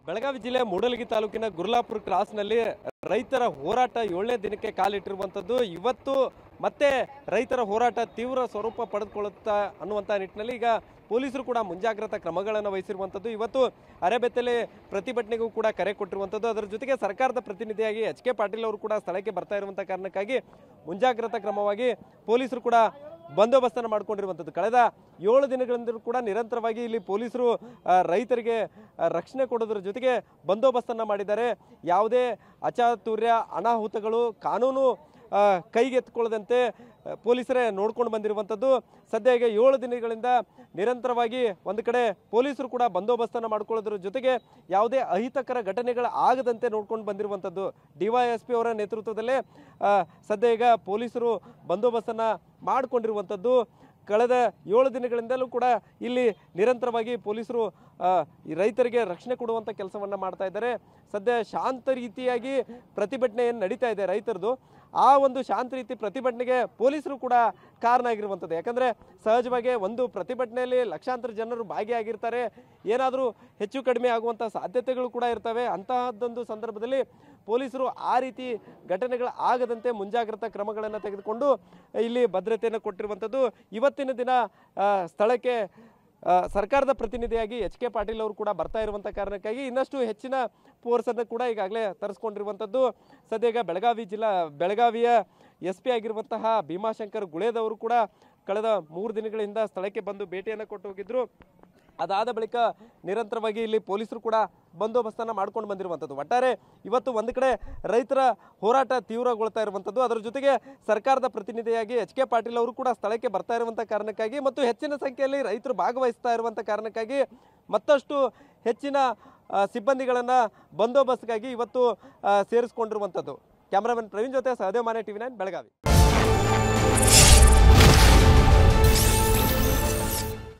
ಬೆಳಗಾವಿ ಜಿಲ್ಲೆ ಮೂಡಲಗಿ ತಾಲೂಕಿನ ಗುರ್ಲಾಪುರ ಕ್ರಾಸ್ನಲ್ಲಿ ರೈತರ ಹೋರಾಟ 7ನೇ ದಿನಕ್ಕೆ ಕಾಲಿಟ್ಟಿರುವಂಥದ್ದು. ಇವತ್ತು ಮತ್ತೆ ರೈತರ ಹೋರಾಟ ತೀವ್ರ ಸ್ವರೂಪ ಪಡೆದುಕೊಳ್ಳುತ್ತಾ ಅನ್ನುವಂಥ ನಿಟ್ಟಿನಲ್ಲಿ ಈಗ ಪೊಲೀಸರು ಕೂಡ ಮುಂಜಾಗ್ರತಾ ಕ್ರಮಗಳನ್ನು ವಹಿಸಿರುವಂಥದ್ದು. ಇವತ್ತು ಅರೆಬೆತ್ತಲೆ ಪ್ರತಿಭಟನೆಗೂ ಕೂಡ ಕರೆ ಕೊಟ್ಟಿರುವಂಥದ್ದು. ಅದರ ಜೊತೆಗೆ ಸರ್ಕಾರದ ಪ್ರತಿನಿಧಿಯಾಗಿ ಎಚ್.ಕೆ. ಪಾಟೀಲ್ ಅವರು ಕೂಡ ಸ್ಥಳಕ್ಕೆ ಬರ್ತಾ ಇರುವಂಥ ಕಾರಣಕ್ಕಾಗಿ ಮುಂಜಾಗ್ರತಾ ಕ್ರಮವಾಗಿ ಪೊಲೀಸರು ಕೂಡ ಬಂದೋಬಸ್ತನ್ನು ಮಾಡಿಕೊಂಡಿರುವಂಥದ್ದು. ಕಳೆದ 7 ದಿನಗಳಿಂದ ಕೂಡ ನಿರಂತರವಾಗಿ ಇಲ್ಲಿ ಪೊಲೀಸರು ರೈತರಿಗೆ ರಕ್ಷಣೆ ಕೊಡೋದ್ರ ಜೊತೆಗೆ ಬಂದೋಬಸ್ತನ್ನು ಮಾಡಿದ್ದಾರೆ. ಯಾವುದೇ ಅಚಾತುರ್ಯ ಅನಾಹುತಗಳು ಕಾನೂನು ಕೈಗೆತ್ತಿಕೊಳ್ಳದಂತೆ ಪೊಲೀಸರೇ ನೋಡ್ಕೊಂಡು ಬಂದಿರುವಂಥದ್ದು. ಸದ್ಯ ಈಗ 7 ದಿನಗಳಿಂದ ನಿರಂತರವಾಗಿ ಒಂದು ಕಡೆ ಪೊಲೀಸರು ಕೂಡ ಬಂದೋಬಸ್ತನ್ನು ಮಾಡ್ಕೊಳ್ಳೋದ್ರ ಜೊತೆಗೆ ಯಾವುದೇ ಅಹಿತಕರ ಘಟನೆಗಳು ಆಗದಂತೆ ನೋಡ್ಕೊಂಡು ಬಂದಿರುವಂಥದ್ದು. DYSP ಅವರ ನೇತೃತ್ವದಲ್ಲೇ ಸದ್ಯ ಈಗ ಪೊಲೀಸರು ಬಂದೋಬಸ್ತನ್ನು ಮಾಡಿಕೊಂಡಿರುವಂಥದ್ದು. ಕಳೆದ 7 ದಿನಗಳಿಂದಲೂ ಕೂಡ ಇಲ್ಲಿ ನಿರಂತರವಾಗಿ ಪೊಲೀಸರು ರೈತರಿಗೆ ರಕ್ಷಣೆ ಕೊಡುವಂಥ ಕೆಲಸವನ್ನು ಮಾಡ್ತಾ ಇದ್ದಾರೆ. ಸದ್ಯ ಶಾಂತ ರೀತಿಯಾಗಿ ಪ್ರತಿಭಟನೆ ಏನು ನಡೀತಾ ಇದೆ ರೈತರದು, ಆ ಒಂದು ಶಾಂತ ರೀತಿ ಪ್ರತಿಭಟನೆಗೆ ಪೊಲೀಸರು ಕೂಡ ಕಾರಣ ಆಗಿರುವಂಥದ್ದು. ಯಾಕಂದರೆ ಸಹಜವಾಗಿ ಒಂದು ಪ್ರತಿಭಟನೆಯಲ್ಲಿ ಲಕ್ಷಾಂತರ ಜನರು ಭಾಗಿಯಾಗಿರ್ತಾರೆ, ಏನಾದರೂ ಹೆಚ್ಚು ಕಡಿಮೆ ಆಗುವಂಥ ಸಾಧ್ಯತೆಗಳು ಕೂಡ ಇರ್ತವೆ. ಅಂತಹದ್ದೊಂದು ಸಂದರ್ಭದಲ್ಲಿ ಪೊಲೀಸರು ಆ ರೀತಿ ಘಟನೆಗಳು ಆಗದಂತೆ ಮುಂಜಾಗ್ರತಾ ಕ್ರಮಗಳನ್ನು ತೆಗೆದುಕೊಂಡು ಇಲ್ಲಿ ಭದ್ರತೆಯನ್ನು ಕೊಟ್ಟಿರುವಂಥದ್ದು. ಇವತ್ತಿನ ದಿನ ಸ್ಥಳಕ್ಕೆ ಸರ್ಕಾರದ ಪ್ರತಿನಿಧಿಯಾಗಿ ಎಚ್.ಕೆ. ಪಾಟೀಲ್ ಅವರು ಕೂಡ ಬರ್ತಾ ಇರುವಂಥ ಕಾರಣಕ್ಕಾಗಿ ಇನ್ನಷ್ಟು ಹೆಚ್ಚಿನ ಫೋರ್ಸನ್ನು ಕೂಡ ಈಗಾಗಲೇ ತರಿಸ್ಕೊಂಡಿರುವಂಥದ್ದು. ಸದ್ಯ ಈಗ ಬೆಳಗಾವಿಯ SP ಆಗಿರುವಂತಹ ಭೀಮಾಶಂಕರ್ ಗುಳೇದವರು ಕೂಡ ಕಳೆದ 3 ದಿನಗಳಿಂದ ಸ್ಥಳಕ್ಕೆ ಬಂದು ಭೇಟಿಯನ್ನು ಕೊಟ್ಟು ಹೋಗಿದ್ರು. ಅದಾದ ಬಳಿಕ ನಿರಂತರವಾಗಿ ಇಲ್ಲಿ ಪೊಲೀಸರು ಕೂಡ ಬಂದೋಬಸ್ತನ್ನು ಮಾಡ್ಕೊಂಡು ಬಂದಿರುವಂಥದ್ದು. ಒಟ್ಟಾರೆ ಇವತ್ತು ಒಂದು ಕಡೆ ರೈತರ ಹೋರಾಟ ತೀವ್ರಗೊಳ್ತಾ ಇರುವಂಥದ್ದು. ಅದರ ಜೊತೆಗೆ ಸರ್ಕಾರದ ಪ್ರತಿನಿಧಿಯಾಗಿ ಎಚ್.ಕೆ. ಪಾಟೀಲ್ ಅವರು ಕೂಡ ಸ್ಥಳಕ್ಕೆ ಬರ್ತಾ ಇರುವಂಥ ಕಾರಣಕ್ಕಾಗಿ ಮತ್ತು ಹೆಚ್ಚಿನ ಸಂಖ್ಯೆಯಲ್ಲಿ ರೈತರು ಭಾಗವಹಿಸ್ತಾ ಇರುವಂಥ ಕಾರಣಕ್ಕಾಗಿ ಮತ್ತಷ್ಟು ಹೆಚ್ಚಿನ ಸಿಬ್ಬಂದಿಗಳನ್ನು ಬಂದೋಬಸ್ತ್ಗಾಗಿ ಇವತ್ತು ಸೇರಿಸ್ಕೊಂಡಿರುವಂಥದ್ದು. ಕ್ಯಾಮ್ರಾಮನ್ ಪ್ರವೀಣ್ ಜೊತೆ ಸಹದೇವ್ ಮಾನೆ, TV9 ಬೆಳಗಾವಿ.